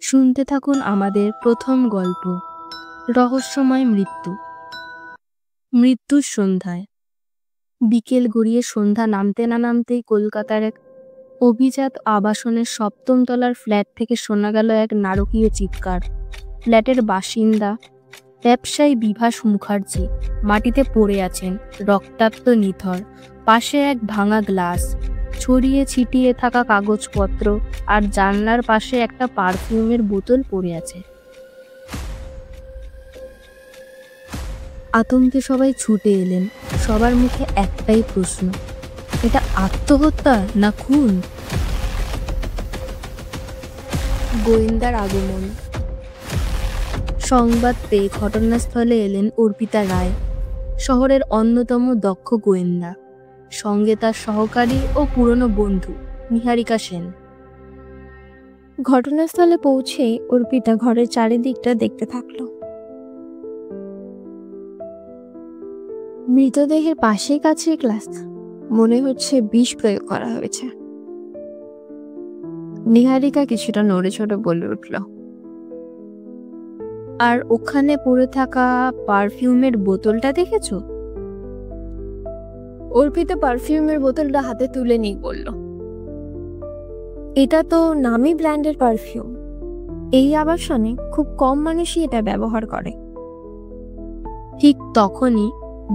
শুনতে থাকুন আমাদের প্রথম গল্প, রহস্যময় মৃত্যু। মৃত্যুর সন্ধ্যায়। বিকেল গড়িয়ে সন্ধ্যা নামতে না নামতেই কলকাতার এক অভিজাত আবাসনের ৭ম তলার ফ্ল্যাট থেকে শোনা গেল এক নারকীয় চিৎকার। ফ্ল্যাটের বাসিন্দা ব্যবসায়ী বিভাস মুখার্জি মাটিতে পড়ে আছেন, রক্তাক্ত নিথর। পাশে এক ভাঙা গ্লাস, ছড়িয়ে ছিটিয়ে থাকা কাগজপত্র, আর জানলার পাশে একটা পারফিউমের বোতল পড়ে আছে। আতঙ্কে সবাই ছুটে এলেন। সবার মুখে একটাই প্রশ্ন, এটা আত্মহত্যা না খুন? গোয়েন্দার আগমন। সংবাদ পেয়ে ঘটনাস্থলে এলেন অর্পিতা রায়, শহরের অন্যতম দক্ষ গোয়েন্দা। সঙ্গে তার সহকারী ও পুরনো বন্ধু নিহারিকা সেন। ঘটনাস্থলে পৌঁছেই অর্পিতা ঘরের চারিদিকটা দেখতে থাকলো। মৃতদেহের পাশেই কাছের গ্লাস, মনে হচ্ছে বিষ প্রয়োগ করা হয়েছে। নিহারিকা কিছুটা নড়ে চড়ে বলে উঠল, আর ওখানে পড়ে থাকা পারফিউমের বোতলটা দেখেছো? অর্পিতা পারফিউমের বোতলটা হাতে তুলে নিয়ে বলল, এটা তো নামি ব্র্যান্ডের পারফিউম। এই আবাসনে খুব কম মানুষই এটা ব্যবহার করে। ঠিক তখনই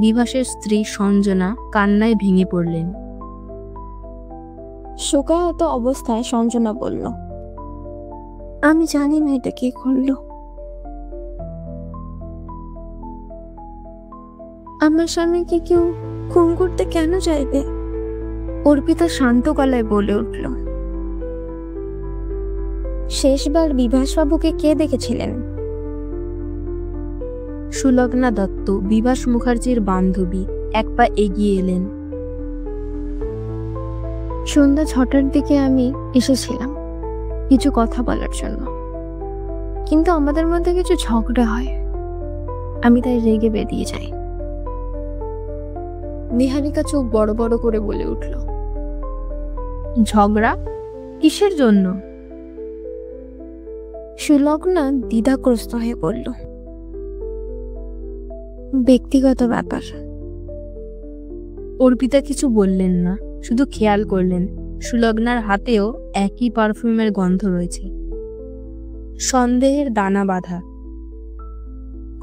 বিভাসের স্ত্রী সঞ্জনা কান্নায় ভেঙে পড়লেন। শোকাহত অবস্থায় সঞ্জনা বলল, আমি জানি না এটা কে করলো। আমার স্বামীকে কেউ খুন করতে কেন চাইবে? অর্পিতা শান্ত গলায় বলে উঠল, শেষবার বিভাসবাবুকে কে দেখেছিলেন? সুলগ্না দত্ত, বিভাস মুখার্জির বান্ধবী, এক পা এগিয়ে এলেন। সন্ধ্যা 6টার দিকে আমি এসেছিলাম কিছু কথা বলার জন্য, কিন্তু আমাদের মধ্যে কিছু ঝগড়া হয়। আমি তাই রেগে বেরিয়ে যাই। নিহারিকা চোখ বড় বড় করে বলে উঠল, ঝগড়া? কিসের জন্য? সুলগ্না দ্বিধাগ্রস্ত হয়ে বলল, ব্যক্তিগত ব্যাপার। অর্পিতা কিছু বললেন না, শুধু খেয়াল করলেন সুলগ্নার হাতেও একই পারফিউমের গন্ধ রয়েছে। সন্দেহের দানা বাঁধা।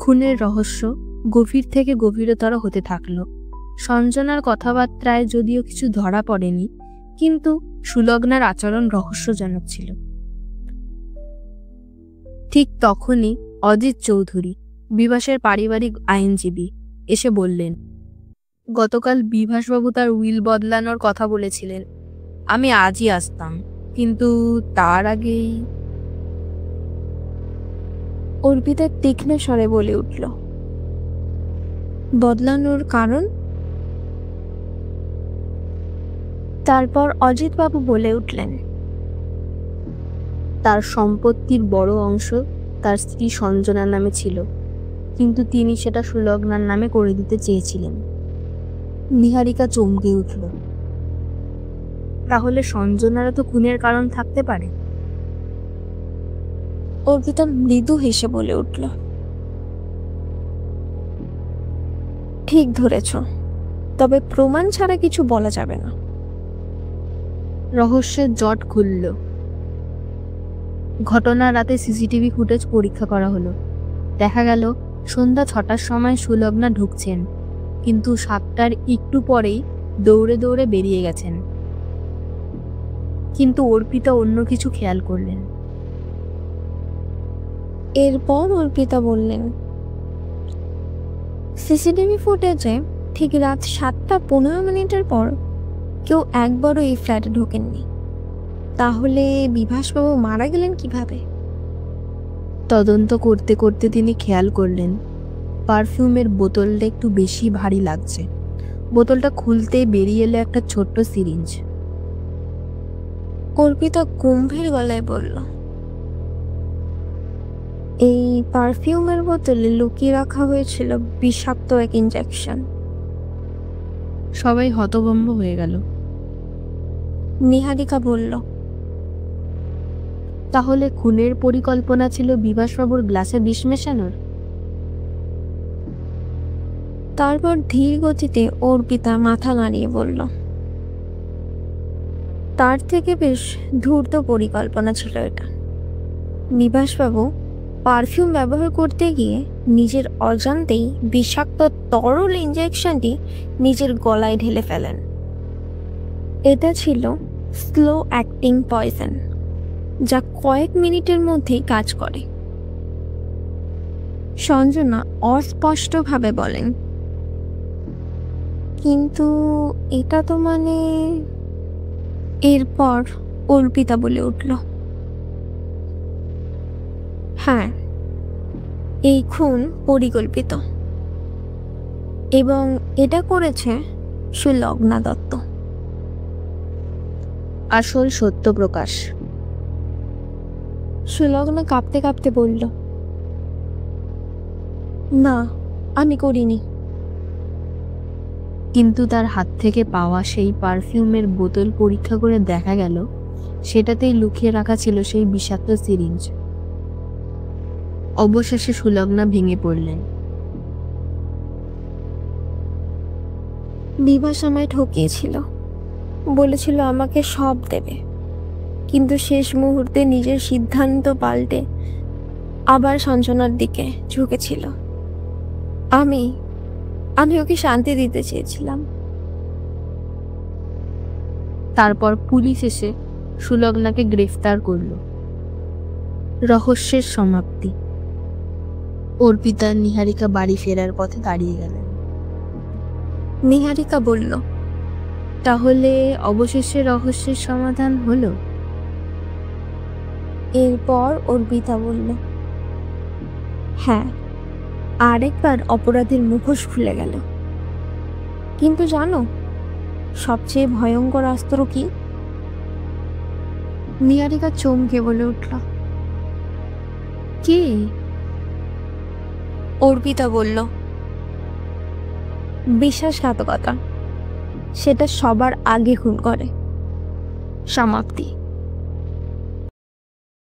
খুনের রহস্য গভীর থেকে গভীরতর হতে থাকলো। সঞ্জনার কথাবার্তায় যদিও কিছু ধরা পড়েনি, কিন্তু সুলগ্নার আচরণ রহস্যজনক ছিল। ঠিক তখনই অজিত চৌধুরী, বিভাসের পারিবারিক আইনজীবী, এসে বললেন, গতকাল বিভাসবাবু তার উইল বদলানোর কথা বলেছিলেন। আমি আজই আসতাম, কিন্তু তার আগেই। অর্পিতা তীক্ষ্ণ স্বরে বলে উঠল, বদলানোর কারণ? তারপর অজিতবাবু বলে উঠলেন, তার সম্পত্তির বড় অংশ তার স্ত্রী সঞ্জনার নামে ছিল, কিন্তু তিনি সেটা সুলগ্নার নামে করে দিতে চেয়েছিলেন। নিহারিকা চমকে উঠল। তাহলে সঞ্জনারও তো খুনের কারণ থাকতে পারে। অর্পিতা মৃদু হেসে বলে উঠল, ঠিক ধরেছ, তবে প্রমাণ ছাড়া কিছু বলা যাবে না। রহস্যের জট খুলল। ঘটনার রাতে সিসিটিভি ফুটেজ পরীক্ষা করা হলো। দেখা গেল সন্ধ্যা 6টার সময় সুলগ্না ঢুকছেন, কিন্তু 7টার একটু পরেই দৌড়ে দৌড়ে বেরিয়ে গেছেন। কিন্তু অর্পিতা অন্য কিছু খেয়াল করলেন। এরপর অর্পিতা বললেন, সিসিটিভি ফুটেজে ঠিক রাত 7:15 পর কেউ একবারও এই ফ্ল্যাটে ঢোকেননি। তাহলে বিভাসবাবু মারা গেলেন কিভাবে? তদন্ত করতে করতে তিনি খেয়াল করলেন পারফিউমের বোতলটা একটু বেশি ভারী লাগছে। বোতলটা খুলতেই বেরিয়ে এলো একটা ছোট্ট সিরিঞ্জ। অর্পিতা গম্ভীর গলায় বলল, এই পারফিউমের বোতলে লুকিয়ে রাখা হয়েছিল বিষাক্ত এক ইনজেকশন। সবাই হতভম্ব হয়ে গেল। নিহারিকা বলল, তাহলে খুনের পরিকল্পনা ছিল বিভাসবাবুর গ্লাসে বিষ মেশানোর? তারপর ধীর গতিতে অর্পিতা মাথা নাড়িয়ে বলল, তার থেকে বেশ ধূর্ত পরিকল্পনা ছিল এটা। নিবাসবাবু পারফিউম ব্যবহার করতে গিয়ে নিজের অজান্তেই বিষাক্ত তরল ইঞ্জেকশনটি নিজের গলায় ঢেলে ফেলেন। এটা ছিল স্লো অ্যাক্টিং পয়জন, যা কয়েক মিনিটের মধ্যেই কাজ করে। সঞ্জনা অস্পষ্টভাবে বলেন, কিন্তু এটা তো মানে। এরপর অর্পিতা বলে উঠল, হ্যাঁ, এই খুন পরিকল্পিত এবং এটা করেছে সুলগ্না দত্ত। আসল সত্য প্রকাশ। সুলগ্না কাঁপতে কাঁপতে বলল, না, আমি করিনি। কিন্তু তার হাত থেকে পাওয়া সেই পারফিউমের বোতল পরীক্ষা করে দেখা গেল সেটাতেই লুকিয়ে রাখা ছিল সেই বিষাক্ত সিরিঞ্জ। অবশেষে সুলগ্না ভেঙে পড়লেন। বিভাস আমায় ঠকিয়েছিল, বলেছিল আমাকে সব দেবে, কিন্তু শেষ মুহূর্তে নিজের সিদ্ধান্ত পাল্টে আবার সঞ্জনার দিকে ঝুঁকেছিল। আমি ওকে শান্তি দিতে চেয়েছিলাম। তারপর পুলিশ এসে সুলগ্নাকে গ্রেফতার করল। রহস্যের সমাপ্তি। অর্পিতা নিহারিকা বাড়ি ফেরার পথে দাঁড়িয়ে গেলেন। নিহারিকা বলল, তাহলে অবশেষে রহস্যের সমাধান হলো? এরপর অর্পিতা বলল, হ্যাঁ, আরেকবার অপরাধীর মুখোশ খুলে গেল। কিন্তু জানো সবচেয়ে ভয়ঙ্কর অস্ত্র কি? নিহারিকা চমকে বলে উঠল, কি? অর্পিতা বলল, বিশ্বাসঘাতকতা। সেটা সবার আগে খুন করে। সমাপ্তি।